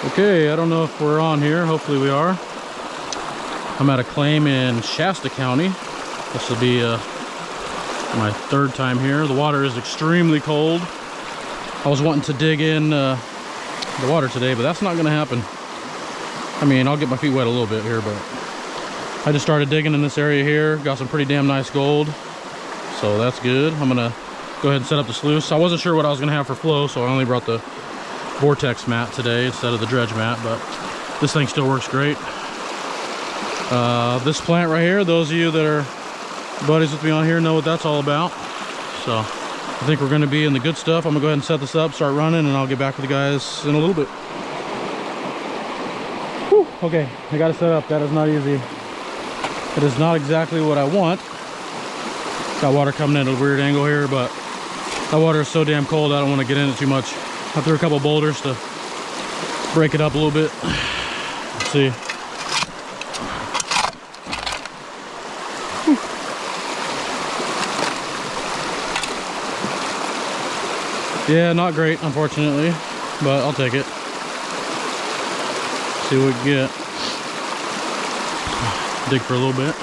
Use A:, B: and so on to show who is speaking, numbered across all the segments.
A: Okay, I don't know if we're on here. Hopefully we are. I'm at a claim in Shasta County. This will be my third time here. The water is extremely cold. I was wanting to dig in the water today, but that's not going to happen. I mean, I'll get my feet wet a little bit here, but I just started digging in this area here. Got some pretty damn nice gold, so that's good. I'm going to go ahead and set up the sluice. I wasn't sure what I was going to have for flow, so I only brought the vortex mat today instead of the dredge mat, but this thing still works great. This plant right here, those of you that are buddies with me on here know what that's all about. So I think we're going to be in the good stuff. I'm gonna go ahead and set this up, start running, and I'll get back with you guys in a little bit. Whew, okay, I got it set up. That is not easy. It is not exactly what I want. Got water coming in at a weird angle here, but that water is so damn cold I don't want to get in it too much. I threw a couple boulders to break it up a little bit. Let's see. Yeah, not great, unfortunately, but I'll take it. See what we can get. Dig for a little bit.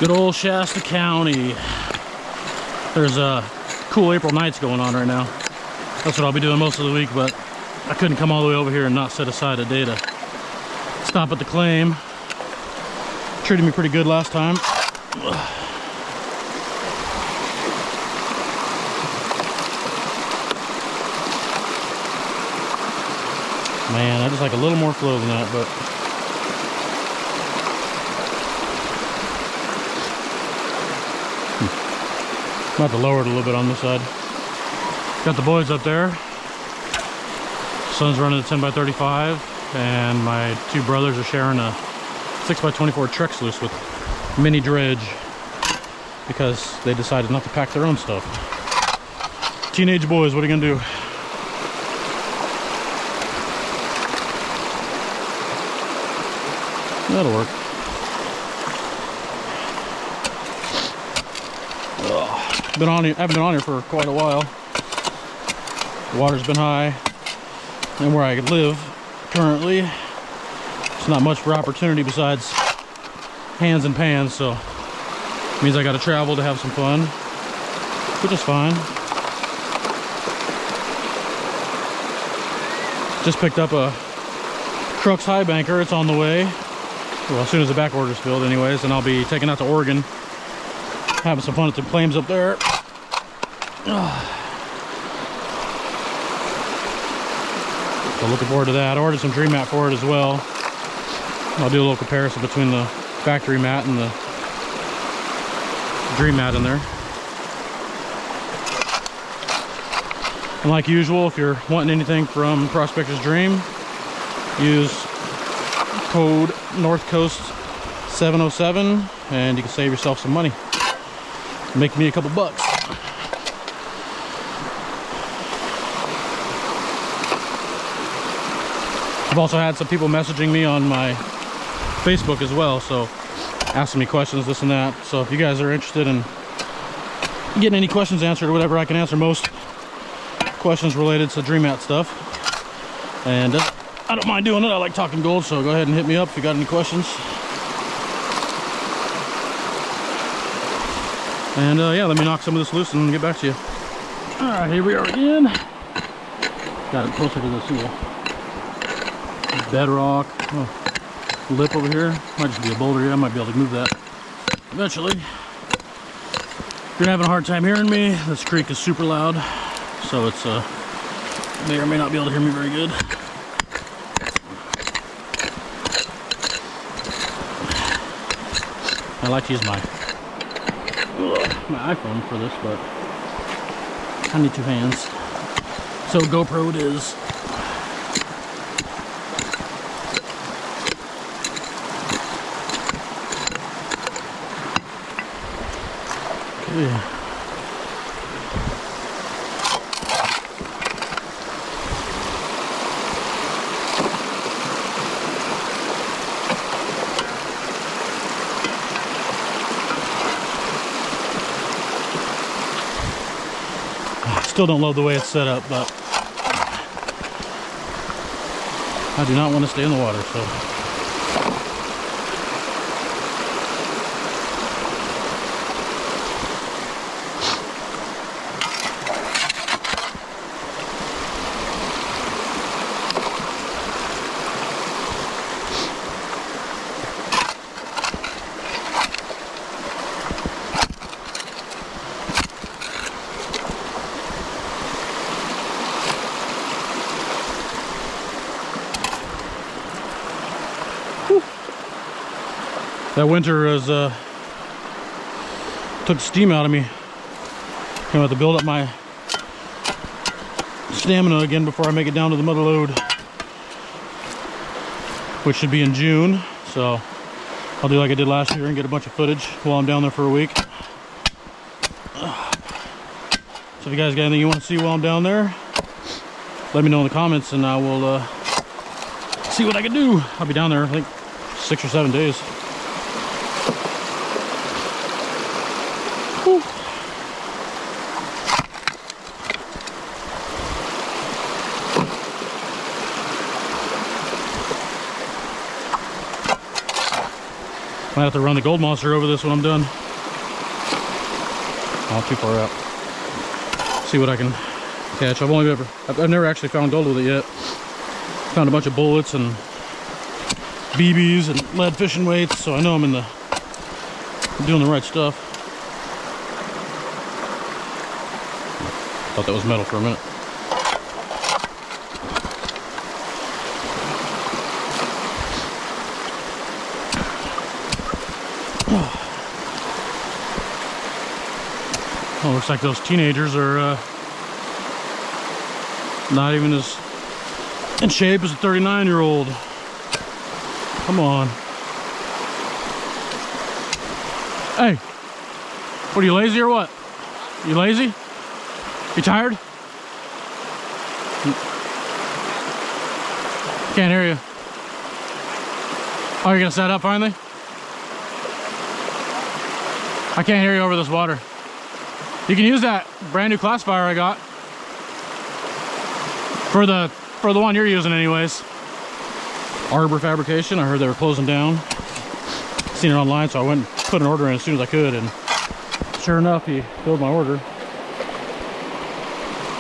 A: Good old Shasta County. There's cool April nights going on right now. That's what I'll be doing most of the week, but I couldn't come all the way over here and not set aside a day to stop at the claim. Treated me pretty good last time. Man, I just like a little more flow than that, but I'm about to lower it a little bit on this side. Got the boys up there. Son's running a 10x35, and my two brothers are sharing a 6x24 Trek sluice with mini dredge because they decided not to pack their own stuff. Teenage boys, what are you gonna do? That'll work. I've been on here for quite a while. The water's been high, and where I live currently, it's not much for opportunity besides hands and pans, so it means I got to travel to have some fun, which is fine. Just picked up a Crux high banker. It's on the way. Well, as soon as the back order's filled, anyways, and I'll be taking out to Oregon, having some fun at the claims up there. So looking forward to that. I ordered some dream mat for it as well. I'll do a little comparison between the factory mat and the dream mat in there. And like usual, if you're wanting anything from Prospector's Dream, use code North Coast 707 and you can save yourself some money. Make me a couple bucks. I've also had some people messaging me on my Facebook as well, so asking me questions, this and that. So if you guys are interested in getting any questions answered or whatever, I can answer most questions related to dream mat stuff. And I don't mind doing it. I like talking gold, so go ahead and hit me up if you got any questions. And yeah, let me knock some of this loose and get back to you. All right, here we are again. Got it closer to the seal. Bedrock. Oh, lip over here. Might just be a boulder here. I might be able to move that eventually. If you're having a hard time hearing me, this creek is super loud, so it's may or may not be able to hear me very good. I like to use my iPhone for this, but I need two hands. So GoPro it is. Okay. Still don't love the way it's set up, but I do not want to stay in the water, so. That winter has took the steam out of me. I'm gonna have to build up my stamina again before I make it down to the mother lode, which should be in June. So I'll do like I did last year and get a bunch of footage while I'm down there for a week. So if you guys got anything you want to see while I'm down there, let me know in the comments and I will see what I can do. I'll be down there I think 6 or 7 days. Whew. Might have to run the gold monster over this when I'm done. Not too far out. See what I can catch. I've never actually found gold with it yet. Found a bunch of bullets and BBs and lead fishing weights, so I know I'm doing the right stuff. Thought that was metal for a minute. Oh, looks like those teenagers are not even as in shape as a 39-year-old. Come on. Hey, what are you, lazy or what? You lazy? You tired? Can't hear you. Oh, you're gonna set up finally? I can't hear you over this water. You can use that brand new classifier I got for the one you're using anyways. Arbor Fabrication. I heard they were closing down. Seen it online, so I went and put an order in as soon as I could, and sure enough, he filled my order.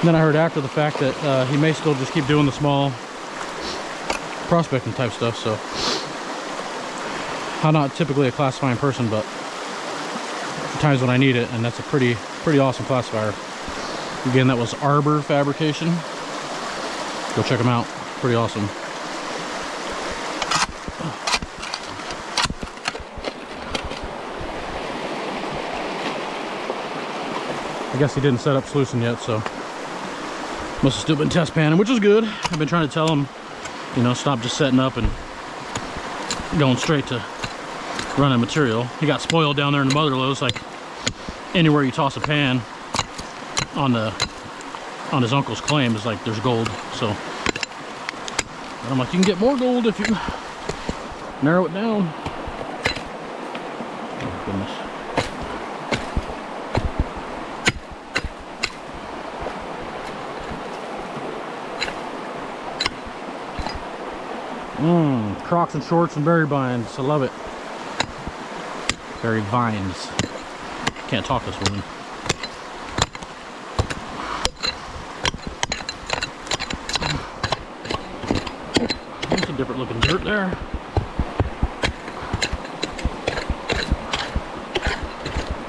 A: And then I heard after the fact that he may still just keep doing the small prospecting type stuff, so I'm not typically a classifying person, but times when I need it, and that's a pretty awesome classifier. Again, that was Arbor Fabrication. Go check them out. Pretty awesome. I guess he didn't set up sluicing yet, so must have still been test panning, which is good. I've been trying to tell him, you know, stop just setting up and going straight to running material. He got spoiled down there in the mother loads. Like anywhere you toss a pan on his uncle's claim is like there's gold. So and I'm like, you can get more gold if you narrow it down. Oh goodness. Crocs and shorts and berry vines. I love it. Berry vines. Can't talk this morning. That's a different looking dirt there.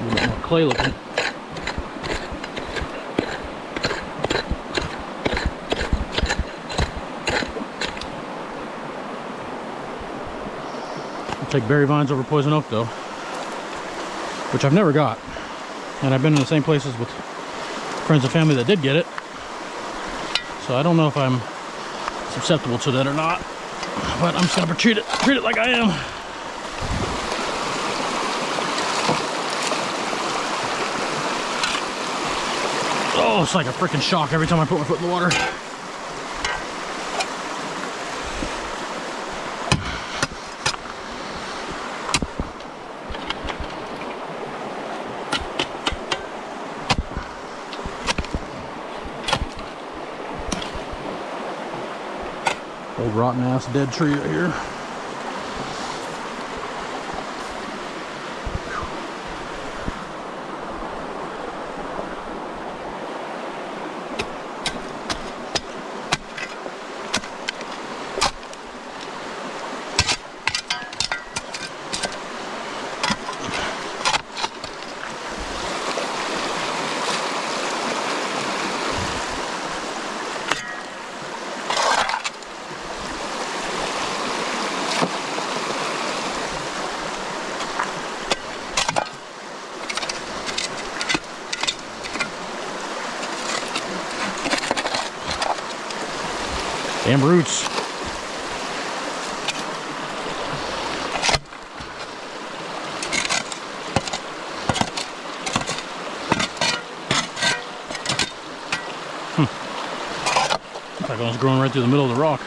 A: A little bit more clay looking. Take berry vines over poison oak though, which I've never got, and I've been in the same places with friends and family that did get it, so I don't know if I'm susceptible to that or not, but I'm just gonna treat it like I am. Oh, it's like a freaking shock every time I put my foot in the water. Old rotten ass dead tree right here. Damn roots. Looks like it was growing right through the middle of the rock.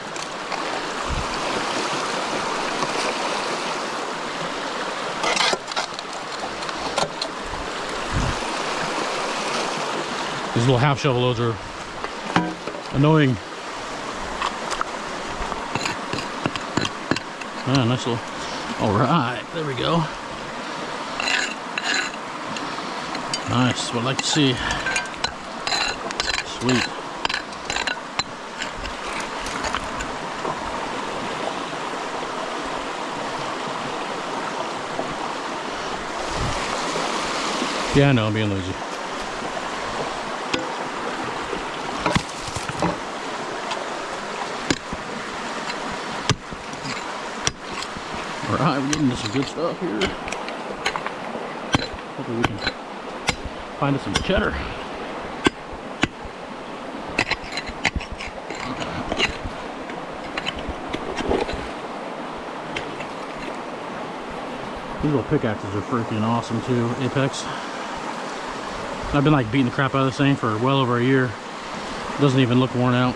A: These little half shovel loads are annoying. Ah, nice little. All right, there we go. Nice, what I'd like to see. Sweet. Yeah, I know, I'm being lazy. Alright, we're getting into some good stuff here. Hopefully we can find us some cheddar. These little pickaxes are freaking awesome too, Apex. I've been like beating the crap out of this thing for well over a year. It doesn't even look worn out.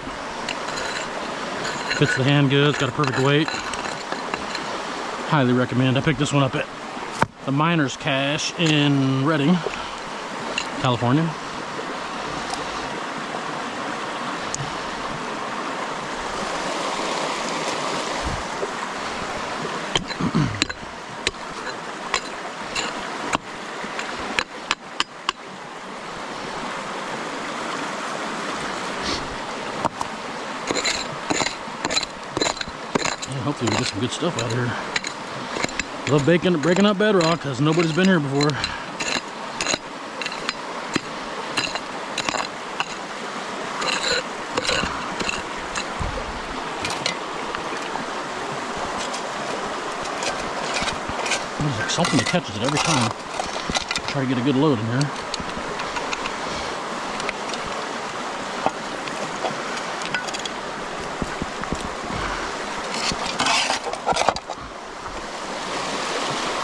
A: Fits the hand good, it's got a perfect weight. Highly recommend. I picked this one up at the Miners Cache in Redding, California. Yeah, hopefully we get some good stuff out here. Love breaking up bedrock because nobody's been here before. There's like something that catches it every time. Try to get a good load in here.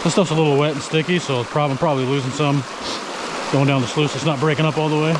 A: This stuff's a little wet and sticky, so it's probably losing some going down the sluice. It's not breaking up all the way.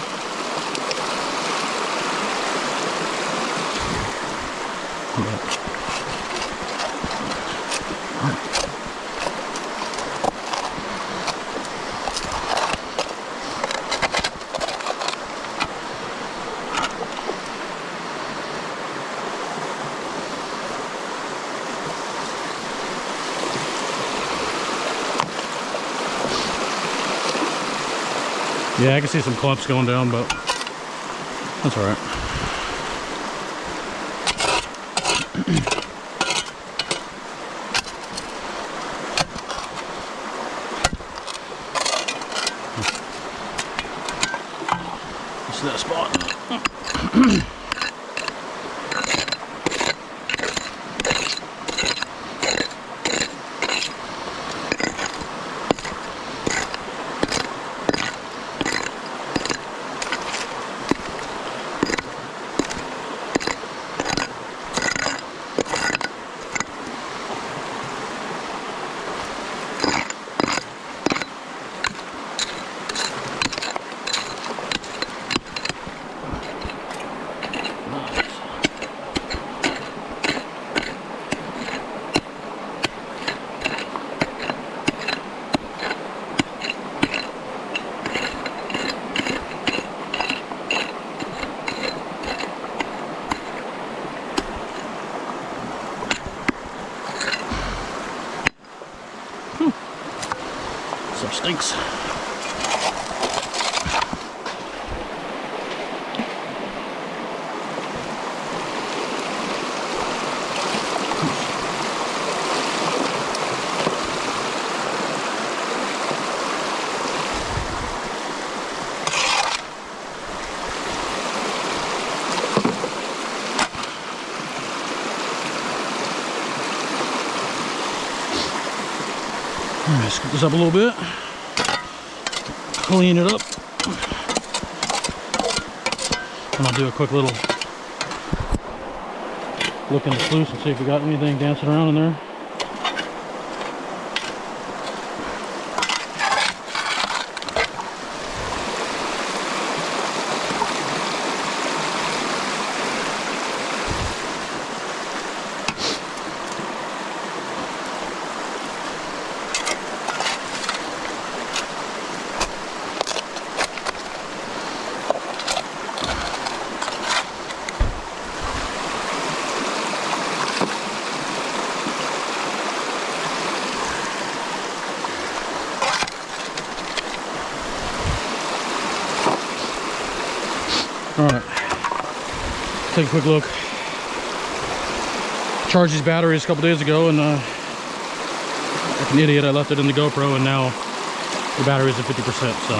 A: Yeah, I can see some clumps going down, but that's all right. This is that spot. Thanks. Alright, scoop this up a little bit. Clean it up. And I'll do a quick little look in the sluice and see if we got anything dancing around in there. Alright, take a quick look. Charged these batteries a couple days ago, and like an idiot, I left it in the GoPro, and now the battery's at 50%, so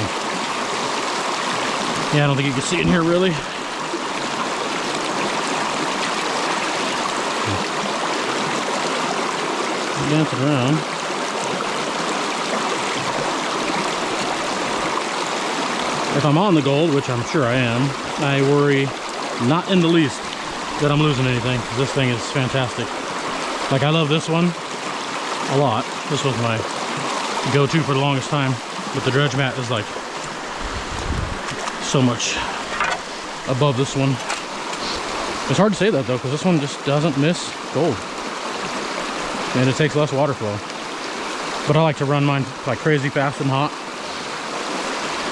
A: yeah, I don't think you can see it in here really. Dancing around. If I'm on the gold, which I'm sure I am, I worry not in the least that I'm losing anything, because this thing is fantastic. Like, I love this one a lot. This was my go-to for the longest time, but the dredge mat is like so much above this one. It's hard to say that though, because this one just doesn't miss gold, and it takes less water flow. But I like to run mine like crazy fast and hot,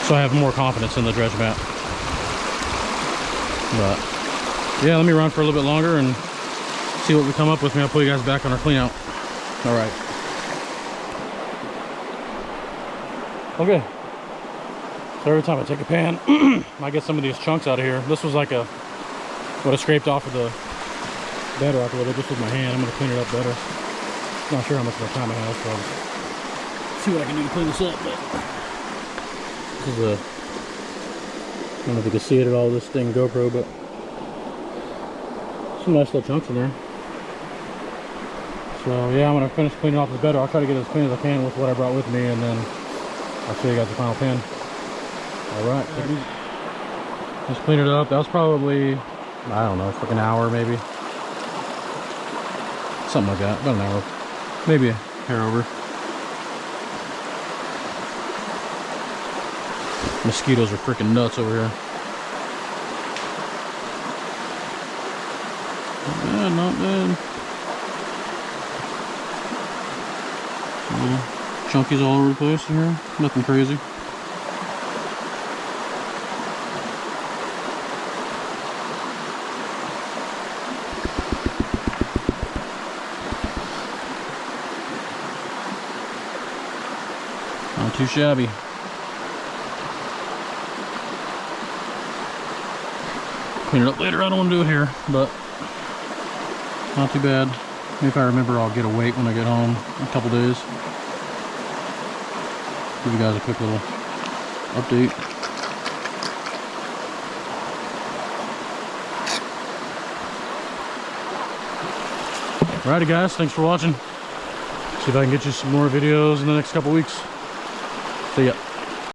A: so I have more confidence in the dredge mat. But yeah, let me run for a little bit longer and see what we come up with. I'll put you guys back on our clean out. All right. Okay. So every time I take a pan, I get some of these chunks out of here. This was like what I scraped off of the bedrock a little bit just with my hand. I'm gonna clean it up better. Not sure how much more time I have, so see what I can do to clean this up. But this is I don't know if you can see it at all, this thing GoPro, but some nice little chunks in there. So yeah, I'm gonna finish cleaning off the bed. I'll try to get as clean as I can with what I brought with me, and then I'll show you guys the final pin. All right, just clean it up. That was probably, I don't know, like an hour maybe, something like that. About an hour, maybe a hair over. Mosquitoes are freaking nuts over here. Not bad, not bad. Chunkies all over the place here. Nothing crazy. Not too shabby. Clean it up later. I don't want to do it here, but not too bad. If I remember, I'll get a weight when I get home in a couple days. Give you guys a quick little update. Alrighty guys, thanks for watching. See if I can get you some more videos in the next couple weeks. See ya.